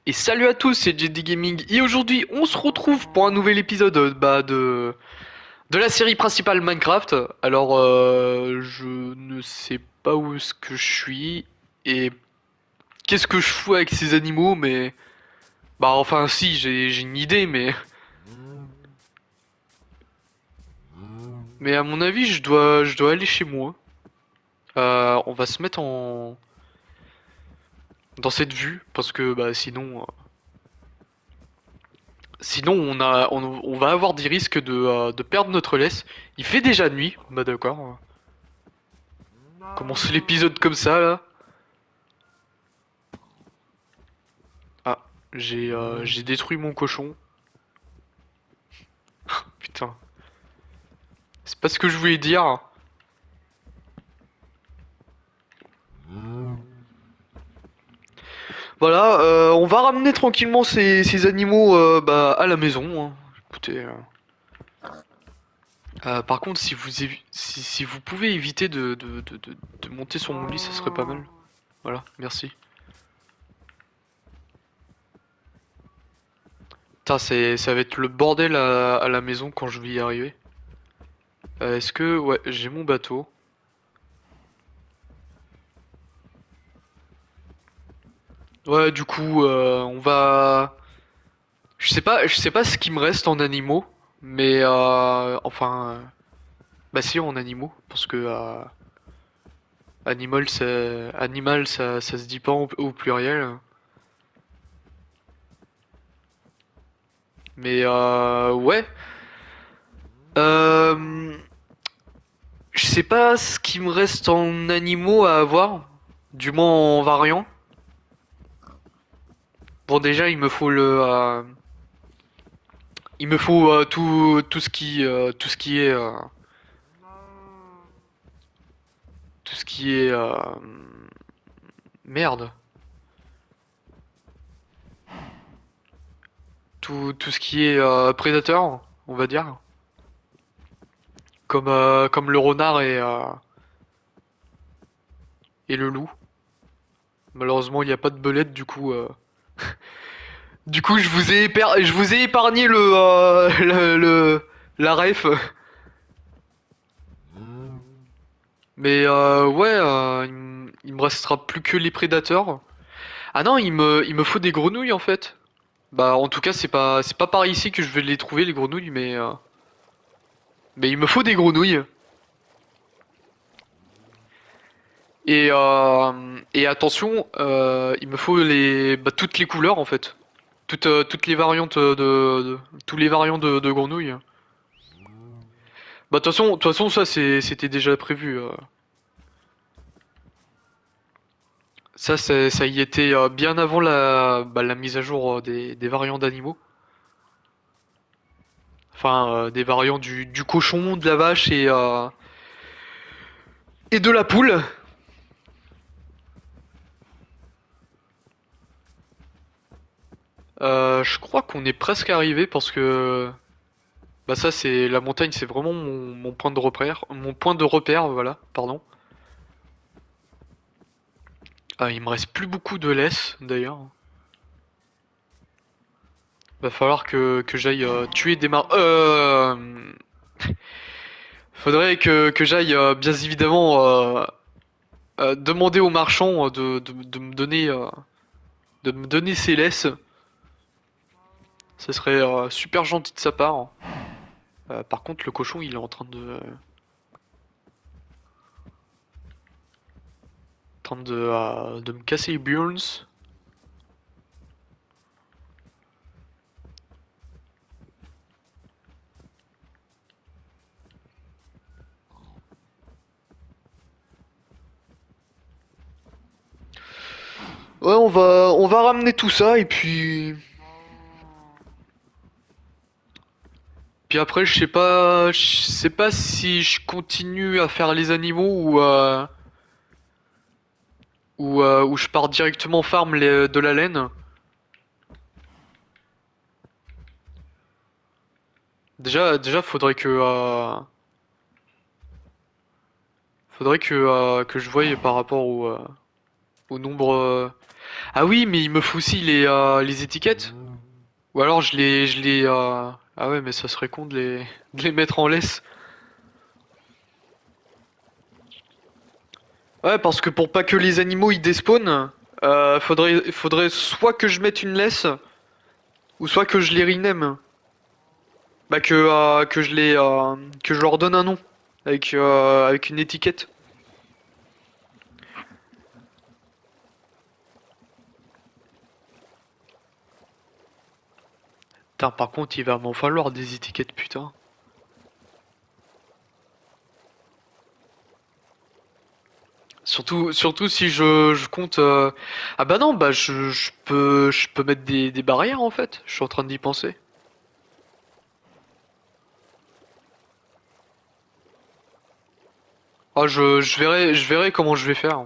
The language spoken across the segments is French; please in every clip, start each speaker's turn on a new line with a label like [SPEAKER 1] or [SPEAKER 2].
[SPEAKER 1] Et salut à tous, c'est JD Gaming et aujourd'hui on se retrouve pour un nouvel épisode de la série principale Minecraft. Alors je ne sais pas où est-ce que je suis et qu'est-ce que je fous avec ces animaux, mais bah enfin si j'ai une idée, mais à mon avis je dois aller chez moi. On va se mettre en dans cette vue parce que bah sinon on va avoir des risques de perdre notre laisse. Il fait déjà nuit, bah d'accord. Commence l'épisode comme ça là. Ah, j'ai détruit mon cochon. Putain, c'est pas ce que je voulais dire. Voilà, on va ramener tranquillement ces animaux bah, à la maison, hein. Écoutez, par contre, si vous pouvez éviter de monter sur mon lit, ça serait pas mal. Voilà, merci. Putain, ça va être le bordel à la maison quand je vais y arriver. Est-ce que... Ouais, j'ai mon bateau. Ouais, du coup, on va... Je sais pas ce qui me reste en animaux, mais bah si en animaux, parce que animal, ça se dit pas au pluriel. Mais ouais, euh, je sais pas ce qui me reste en animaux à avoir, du moins en variant. Bon déjà il me faut tout ce qui est tout ce qui est merde. Tout ce qui est prédateur, on va dire, comme le renard et le loup. Malheureusement, il n'y a pas de belette, du coup, je vous ai épargné la ref. Mais ouais, il me restera plus que les prédateurs. Ah non, il me faut des grenouilles en fait. Bah, en tout cas, c'est pas par ici que je vais les trouver les grenouilles, mais il me faut des grenouilles. Et attention, il me faut toutes les couleurs en fait. Toutes les variantes tous les variants de grenouilles. Bah de toute façon ça c'était déjà prévu. Ça y était bien avant la mise à jour des variants d'animaux. Enfin des variants du cochon, de la vache et de la poule. Je crois qu'on est presque arrivé parce que bah ça c'est la montagne, c'est vraiment mon point de repère, voilà, pardon. Ah, il me reste plus beaucoup de laisse d'ailleurs. Va falloir que j'aille tuer des mar... Faudrait que j'aille bien évidemment demander aux marchands de me donner ses laisses. Ça serait super gentil de sa part. Par contre, le cochon, il est en train de me casser les burns. Ouais, on va ramener tout ça et puis après, je sais pas si je continue à faire les animaux ou je pars directement farm de la laine. Déjà, faudrait que je voie par rapport au nombre. Ah oui, mais il me faut aussi les étiquettes. Ou alors Ah ouais, mais ça serait con de les mettre en laisse. Ouais, parce que pour pas que les animaux ils despawnent, faudrait soit que je mette une laisse, ou soit que je les rename. Bah que je leur donne un nom avec une étiquette. Putain, par contre, il va m'en falloir des étiquettes, putain. Surtout si je compte. Ah bah non, bah je peux mettre des barrières en fait. Je suis en train d'y penser. Ah je verrai comment je vais faire.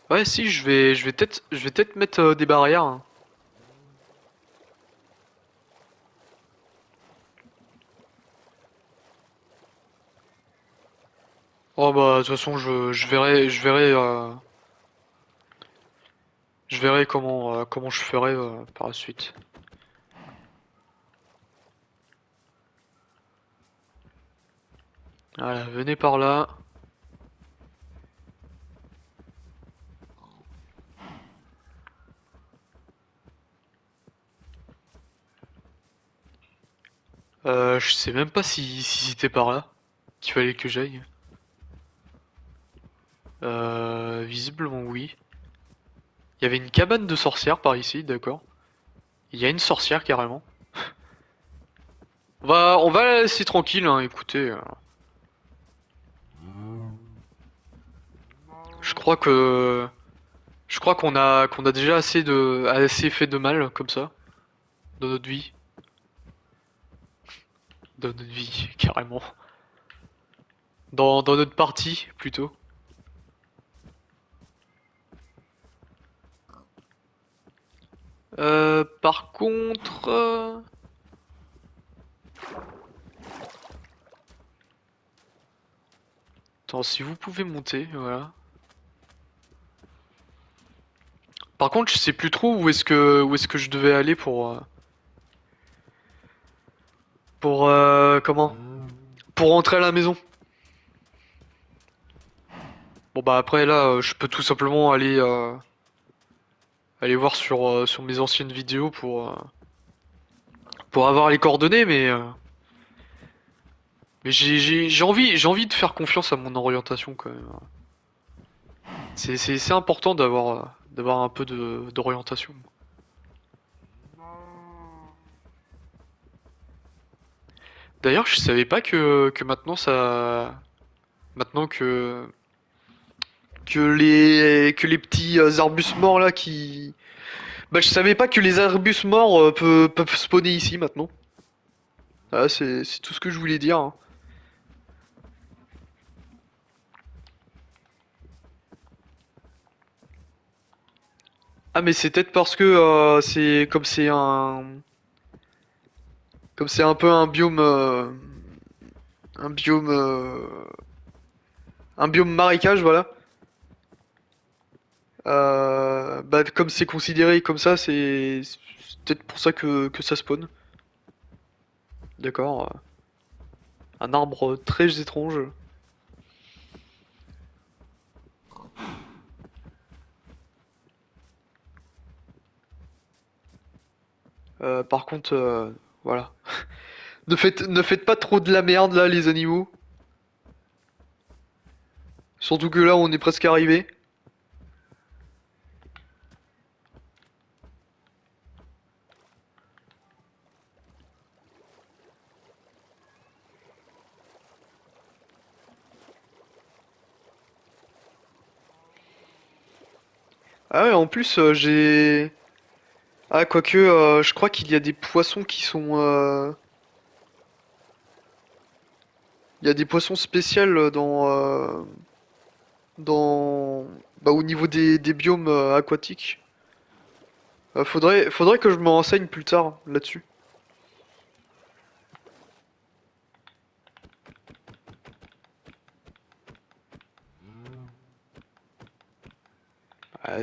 [SPEAKER 1] Ouais, si je vais peut-être mettre des barrières, hein. Oh bah de toute façon je verrai comment je ferai par la suite. Voilà, venez par là. Je sais même pas si c'était par là qu'il fallait que j'aille. Visiblement oui. Il y avait une cabane de sorcières par ici, d'accord. Il y a une sorcière carrément. On va la laisser tranquille, hein, écoutez. Je crois que je crois qu'on a déjà assez fait de mal comme ça dans notre vie, dans notre vie carrément, dans notre partie plutôt. Par contre, attends, si vous pouvez monter, voilà. Par contre, je sais plus trop où est-ce que je devais aller pour comment pour rentrer à la maison. Bon bah après là, je peux tout simplement aller voir sur mes anciennes vidéos pour avoir les coordonnées, mais j'ai envie de faire confiance à mon orientation quand même. C'est important d'avoir un peu d'orientation. D'ailleurs, je savais pas que maintenant maintenant que les petits arbustes morts là qui bah je savais pas que les arbustes morts peuvent spawner ici maintenant. Ah, c'est tout ce que je voulais dire, hein. Ah mais c'est peut-être parce que c'est comme c'est un peu un biome un biome marécage, voilà. Bah comme c'est considéré comme ça, c'est peut-être pour ça que ça spawn. D'accord. Un arbre très étrange. Par contre, voilà. Ne faites pas trop de la merde là, les animaux. Surtout que là, on est presque arrivé. Ah ouais, en plus, ah, quoique, je crois qu'il y a des poissons qui sont... Il y a des poissons spéciaux dans... Bah, au niveau des biomes aquatiques. Faudrait que je me renseigne plus tard là-dessus.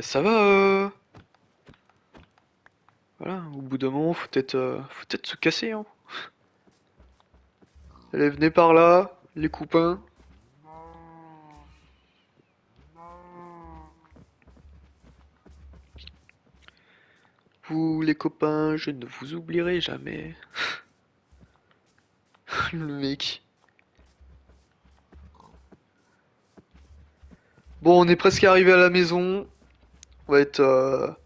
[SPEAKER 1] Ça va, voilà, au bout d'un moment, faut peut-être se casser, hein. Allez, venez par là, les copains. Vous, les copains, je ne vous oublierai jamais. Le mec. Bon, on est presque arrivé à la maison. On va être,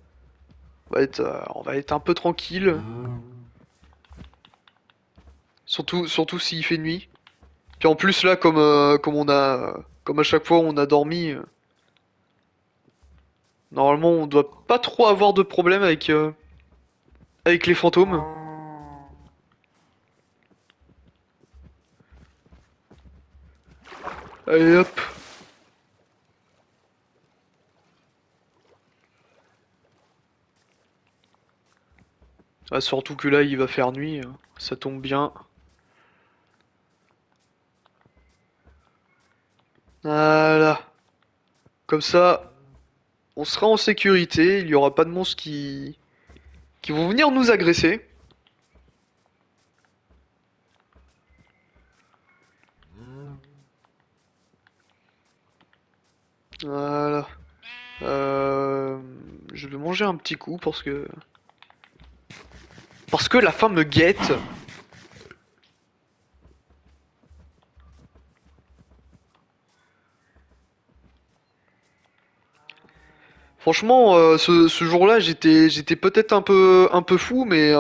[SPEAKER 1] on va être un peu tranquille. Surtout s'il fait nuit. Puis en plus là, comme à chaque fois on a dormi, normalement on doit pas trop avoir de problème avec les fantômes. Allez hop. Ah, surtout que là il va faire nuit, ça tombe bien. Voilà. Comme ça, on sera en sécurité, il y aura pas de monstres qui vont venir nous agresser. Voilà. Euh, je vais manger un petit coup parce que la faim me guette. Franchement, ce jour-là, j'étais peut-être un peu fou, mais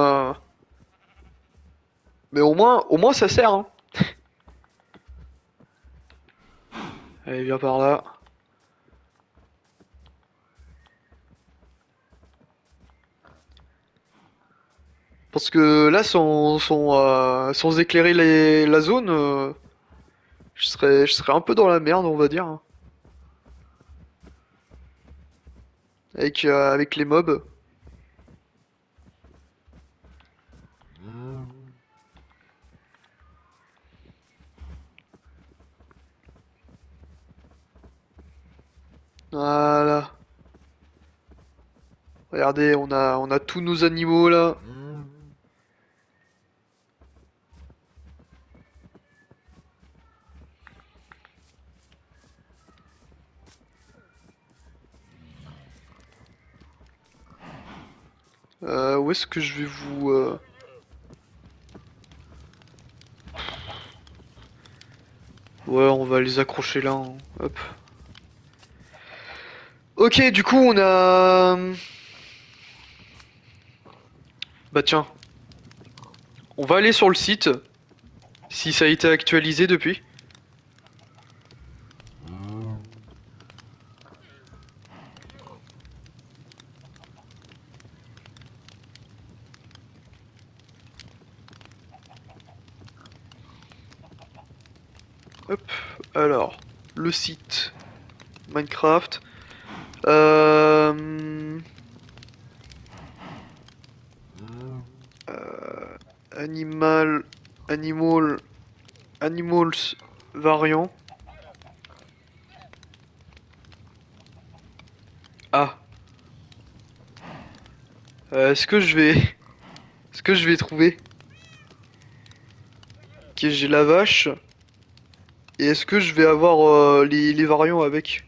[SPEAKER 1] au moins ça sert, hein. Allez, viens par là. Parce que là, sans éclairer la zone, je serais un peu dans la merde, on va dire, hein. Avec les mobs. Voilà. Regardez, on a tous nos animaux là. Où est-ce que je vais Ouais, on va les accrocher là, hein. Hop. Ok, du coup, on a... Bah tiens, on va aller sur le site, si ça a été actualisé depuis. Hop, alors, le site Minecraft. Euh... Animal... Animal... Animals variant. Ah, est-ce que je vais... Est-ce que je vais trouver? Ok, j'ai la vache. Et est-ce que je vais avoir les variants avec?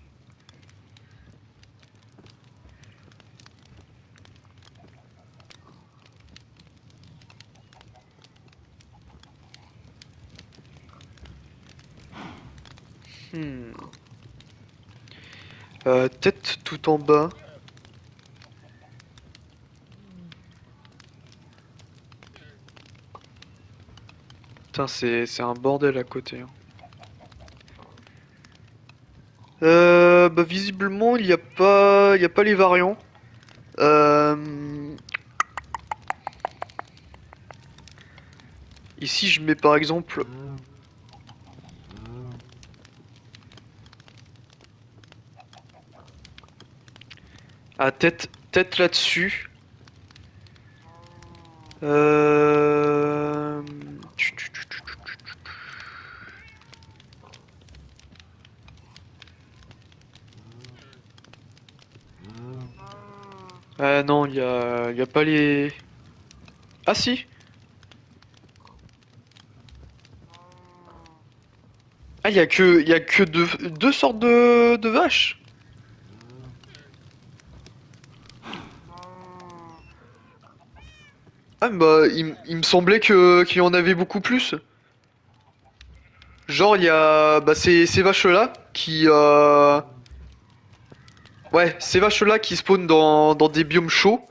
[SPEAKER 1] Hmm. Tête tout en bas. Putain, c'est un bordel à côté, hein. Bah visiblement il y a pas les variants. Euh, Ici je mets par exemple à tête là-dessus. Euh... Ah non, y a pas les... Ah si! Ah, y a que deux sortes de vaches! Ah bah, il me semblait qu'il y en avait beaucoup plus. Genre, il y a bah, ces vaches-là qui... Ouais, ces vaches-là qui spawnent dans des biomes chauds.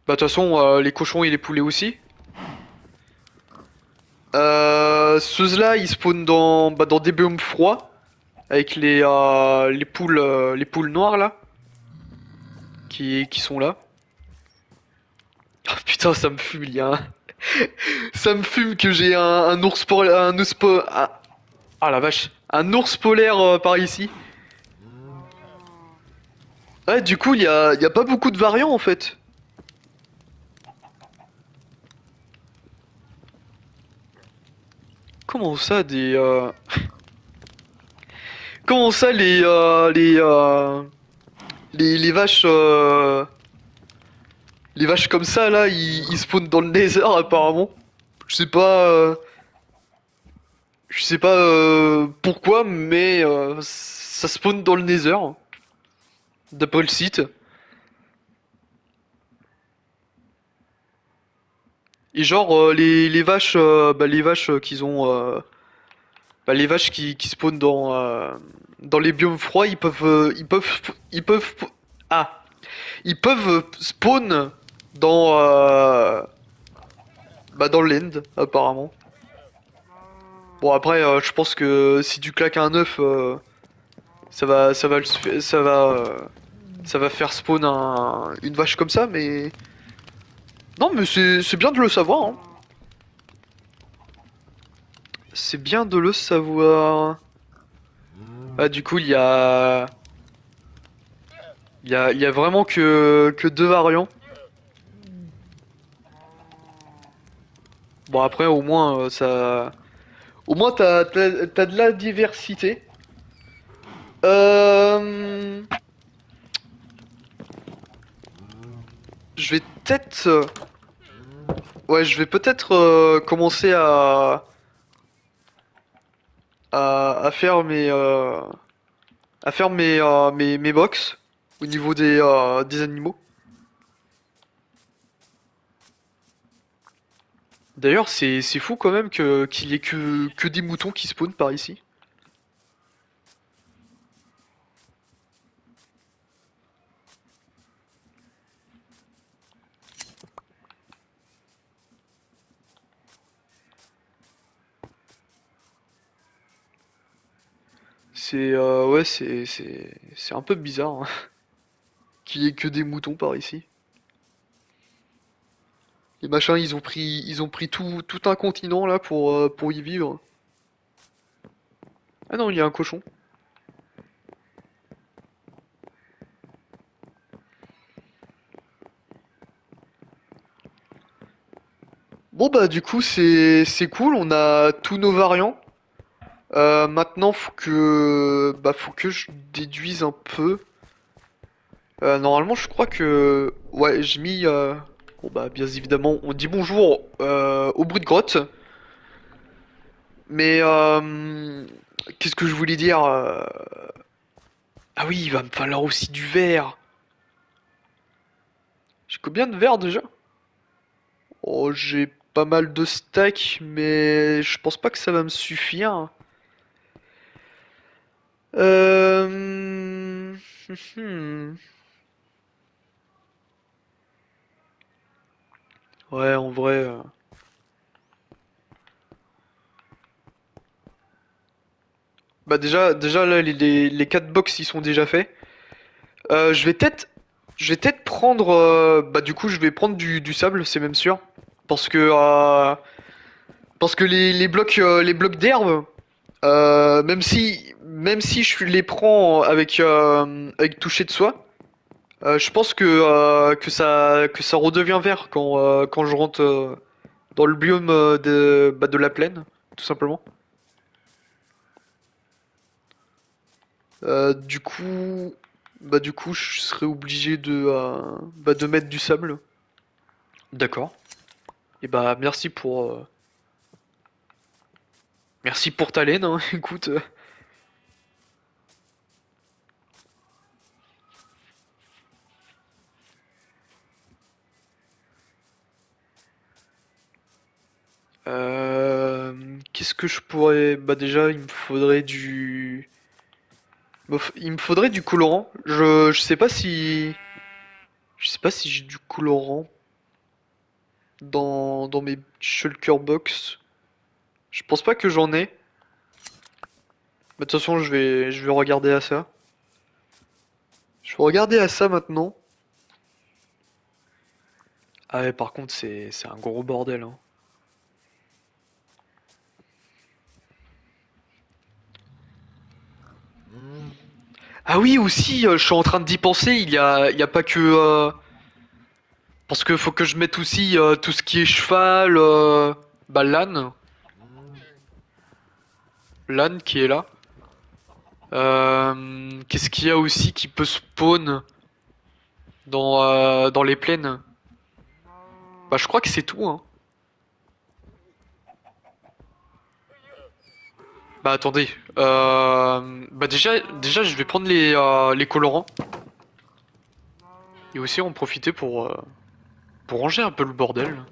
[SPEAKER 1] Bah, de toute façon, les cochons et les poulets aussi. Ceux-là, ils spawnent dans des biomes froids. Avec les poules noires, là. Qui sont là. Oh, putain, ça me fume, il y a un... Ça me fume que j'ai un ours polaire... Ah la vache. Un ours polaire par ici. Ouais, du coup, il y a pas beaucoup de variants, en fait. Comment ça, Comment ça, les vaches... Les vaches comme ça, là, ils spawnent dans le Nether, apparemment. Je sais pas... Je sais pas pourquoi, mais ça spawn dans le Nether, d'après le site. Et genre, les vaches qu'ils ont... bah, les vaches qui spawnent dans les biomes froids, ah, ils peuvent spawn dans, bah, dans l'end, apparemment. Bon, après, je pense que si tu claques un œuf, ça va faire spawn une vache comme ça, mais... Non, mais c'est bien de le savoir, hein. C'est bien de le savoir. Ah, du coup, il y a vraiment que deux variants. Bon, après, au moins, ça... Au moins, t'as de la diversité. Euh... Je vais peut-être... Ouais, je vais peut-être commencer à faire mes box au niveau des animaux. D'ailleurs, c'est fou quand même qu'il y ait que des moutons qui spawnent par ici. Ouais, c'est un peu bizarre, hein, qu'il y ait que des moutons par ici. Les machins, ils ont pris tout un continent là pour y vivre. Ah non, il y a un cochon. Bon bah du coup c'est cool, on a tous nos variants. Maintenant faut que je déduise un peu. Normalement je crois que ouais j'ai mis bon bah bien évidemment on dit bonjour au bruit de grotte. Mais qu'est-ce que je voulais dire ah oui, il va me falloir aussi du verre. J'ai combien de verres déjà? Oh, j'ai pas mal de stacks, mais je pense pas que ça va me suffire. Euh... hmm. Ouais, en vrai. Bah déjà là, les 4 box ils sont déjà faits. Je vais peut-être, je vais peut-être prendre. Bah du coup, je vais prendre du sable, c'est même sûr, parce que euh, parce que les blocs d'herbe, même si les prends avec toucher de soie, je pense que ça redevient vert quand je rentre dans le biome de la plaine, tout simplement. Du coup, Bah du coup, je serais obligé de mettre du sable. D'accord. Et bah merci pour ta laine, hein. Écoute. Qu'est-ce que je pourrais... Bah déjà, il me faudrait du colorant. Je sais pas si j'ai du colorant dans mes shulker box. Je pense pas que j'en ai. Bah, de toute façon, je vais regarder à ça. Je vais regarder à ça maintenant. Ah ouais, par contre, c'est un gros bordel, hein. Ah oui, aussi, je suis en train d'y penser, il y a pas que... parce que faut que je mette aussi tout ce qui est cheval, bah l'âne. L'âne qui est là. Qu'est-ce qu'il y a aussi qui peut spawn dans les plaines? Bah je crois que c'est tout, hein. Bah attendez. Bah déjà je vais prendre les colorants. Et aussi en profiter pour ranger un peu le bordel.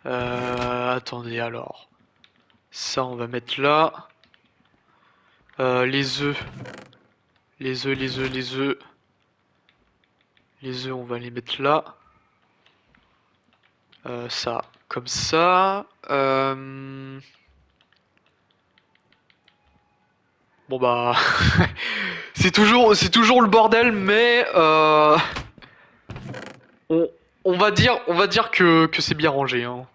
[SPEAKER 1] Attendez alors. Ça on va mettre là. Les œufs. Les œufs, les œufs, les œufs. Les œufs on va les mettre là. Ça, comme ça. Bon bah, c'est toujours le bordel, mais on, on va dire que c'est bien rangé, hein.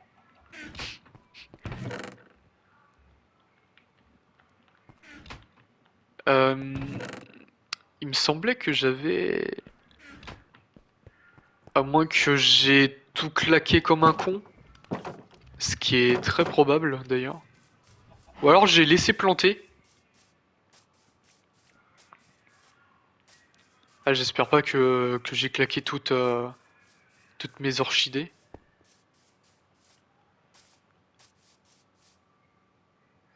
[SPEAKER 1] Euh, il me semblait que j'avais, à moins que j'ai tout claqué comme un con, ce qui est très probable d'ailleurs. Ou alors j'ai laissé planter. Ah, j'espère pas que j'ai claqué toutes mes orchidées.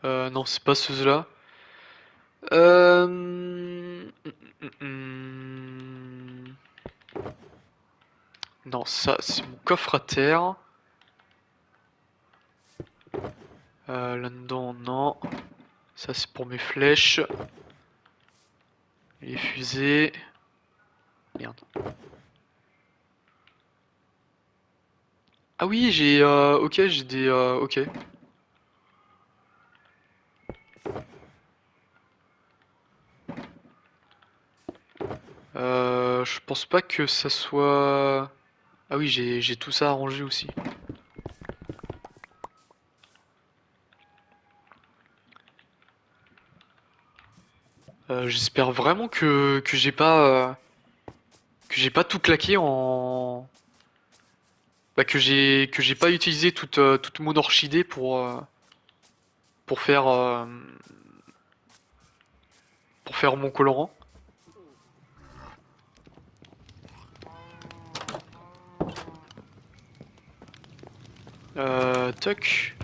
[SPEAKER 1] Non, c'est pas ceux-là. Hmm. Non, ça, c'est mon coffre à terre. Là-dedans, non. Ça, c'est pour mes flèches. Les fusées. Merde. Ah oui, ok, j'ai des... ok. Je pense pas que ça soit... Ah oui, j'ai tout ça arrangé aussi. J'espère vraiment que j'ai pas tout claqué en... Bah, que j'ai pas utilisé toute mon orchidée pour faire... pour faire mon colorant. Toc.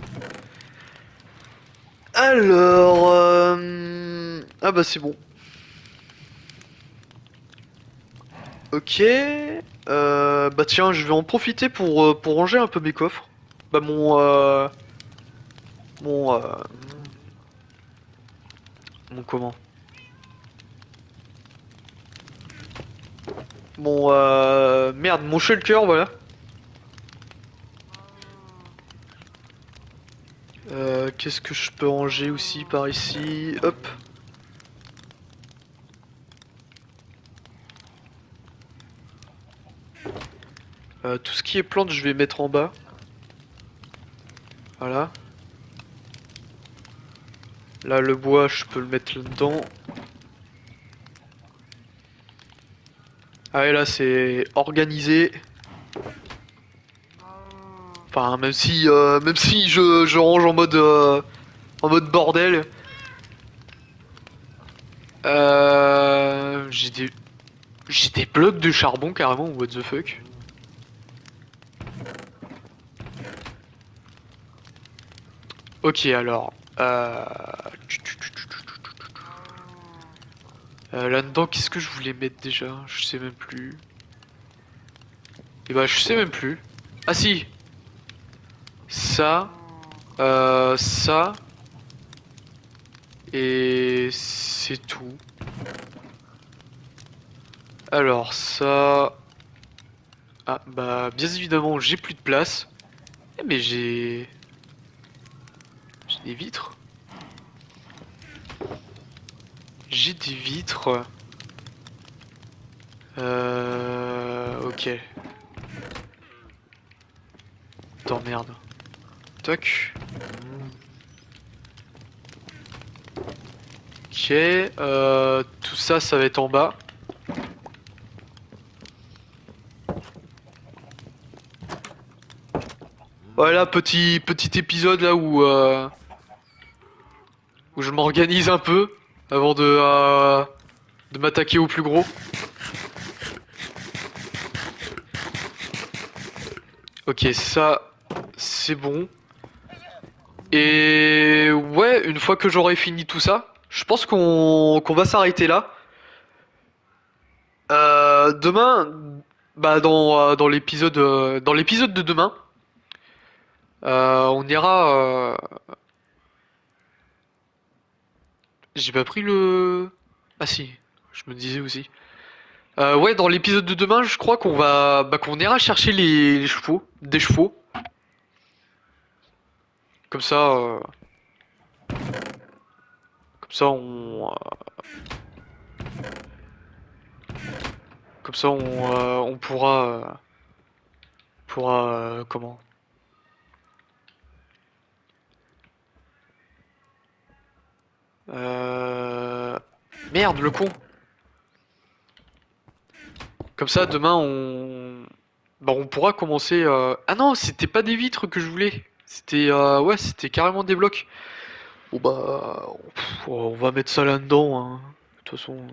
[SPEAKER 1] Alors... Ah bah c'est bon. Ok. Bah tiens, je vais en profiter pour ranger un peu mes coffres. Bah mon... mon comment? Mon... merde, mon shulker, voilà. Qu'est-ce que je peux ranger aussi par ici? Hop. Tout ce qui est plantes, je vais mettre en bas. Voilà. Là, le bois, je peux le mettre là-dedans. Ah et là, c'est organisé. Enfin, même si je range en mode En mode bordel. J'ai des... J'ai des blocs de charbon carrément, what the fuck. Ok alors. Là-dedans, qu'est-ce que je voulais mettre déjà? Je sais même plus. Et bah je sais même plus. Ah si! Ça. Ça. Et c'est tout. Alors ça... Ah bah bien évidemment j'ai plus de place. Eh, mais j'ai... J'ai des vitres. J'ai des vitres. Ok. Attends, merde. Toc. Ok. Tout ça, ça va être en bas. Voilà, petit épisode là où je m'organise un peu avant de m'attaquer au plus gros. Ok, ça, c'est bon. Et ouais, une fois que j'aurai fini tout ça, je pense qu'on va s'arrêter là. Demain, bah dans l'épisode de demain, on ira. J'ai pas pris le. Ah si, je me disais aussi. Ouais, dans l'épisode de demain, je crois qu'on ira chercher les chevaux, des chevaux. Comme ça, comme ça on pourra comment? Euh... Merde, le con. Comme ça, demain, bah, on pourra commencer. Ah non, c'était pas des vitres que je voulais. C'était ouais, c'était carrément des blocs. Bon bah, on va mettre ça là-dedans, hein. De toute façon.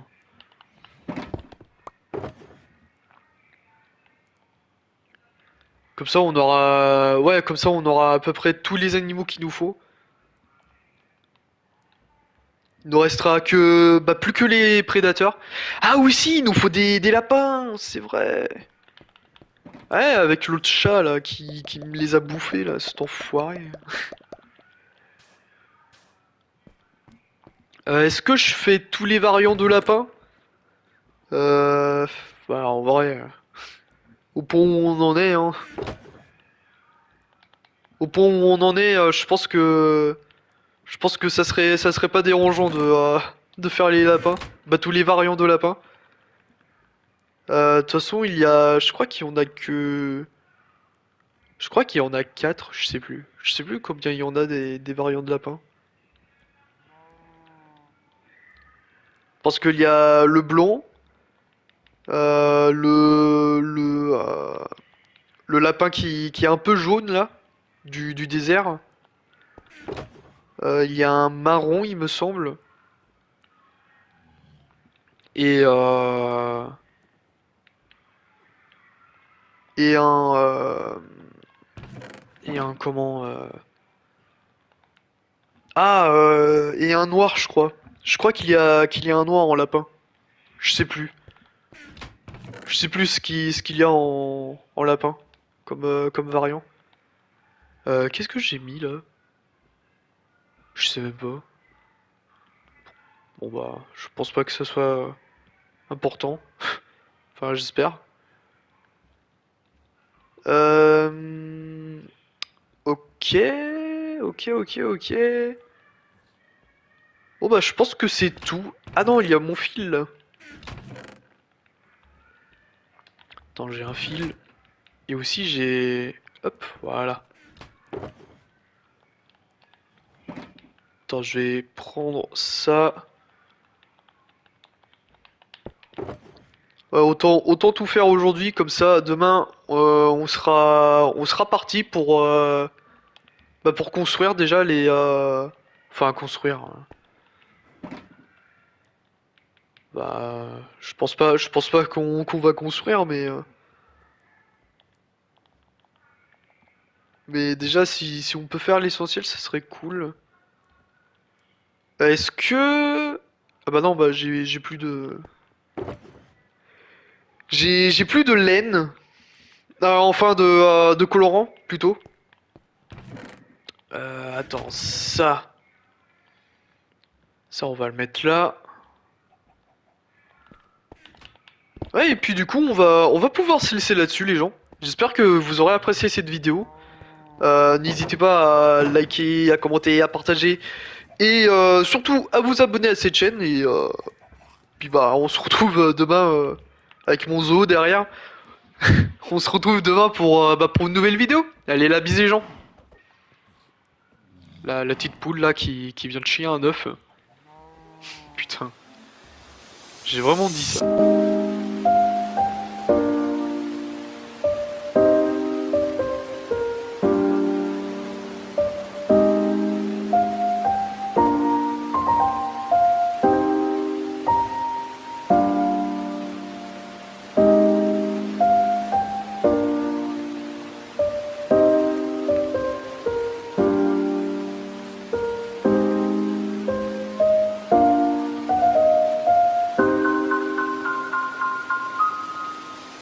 [SPEAKER 1] Comme ça, on aura, ouais, comme ça, on aura à peu près tous les animaux qu'il nous faut. Il nous restera que, bah, plus que les prédateurs. Ah oui, si, il nous faut des lapins, c'est vrai. Ouais, avec l'autre chat là qui me les a bouffés là, cet enfoiré. Est-ce que je fais tous les variants de lapin? Euh... Bah, en vrai, au point où on en est, hein. Au point où on en est, je pense que ça serait pas dérangeant de faire les lapins. Bah, tous les variants de lapin. De toute façon, je crois qu'il y en a que, je crois qu'il y en a 4, je sais plus. Je sais plus combien il y en a des variants de lapin. Parce qu'il y a le blanc, le lapin qui est un peu jaune là, du désert. Il y a un marron, il me semble. Et et un et un comment Ah et un noir, je crois. Je crois qu'il y a un noir en lapin. Je sais plus. Je sais plus ce qu'il y a en lapin comme variant. Qu'est-ce que j'ai mis là? Je sais même pas. Bon bah, je pense pas que ça soit important. Enfin, j'espère. Euh... Ok, ok. Bon bah, je pense que c'est tout. Ah non, il y a mon fil là. Attends, j'ai un fil. Et aussi j'ai... Hop, voilà. Attends, je vais prendre ça. Ouais, autant tout faire aujourd'hui, comme ça demain on sera parti pour bah, pour construire déjà les Enfin, à construire. Bah, je pense pas qu'on va construire, mais déjà, si on peut faire l'essentiel, ça serait cool. Est-ce que... Ah bah non, bah j'ai plus de... J'ai plus de laine. Enfin, de colorant, plutôt. Attends, ça... Ça, on va le mettre là. Ouais, et puis du coup, on va pouvoir se laisser là-dessus, les gens. J'espère que vous aurez apprécié cette vidéo. N'hésitez pas à liker, à commenter, à partager. Et surtout, à vous abonner à cette chaîne. Et puis bah, on se retrouve demain avec mon zoo derrière. On se retrouve demain pour une nouvelle vidéo. Allez, la bise les gens. La petite poule là qui vient de chier un œuf. Putain, j'ai vraiment dit ça.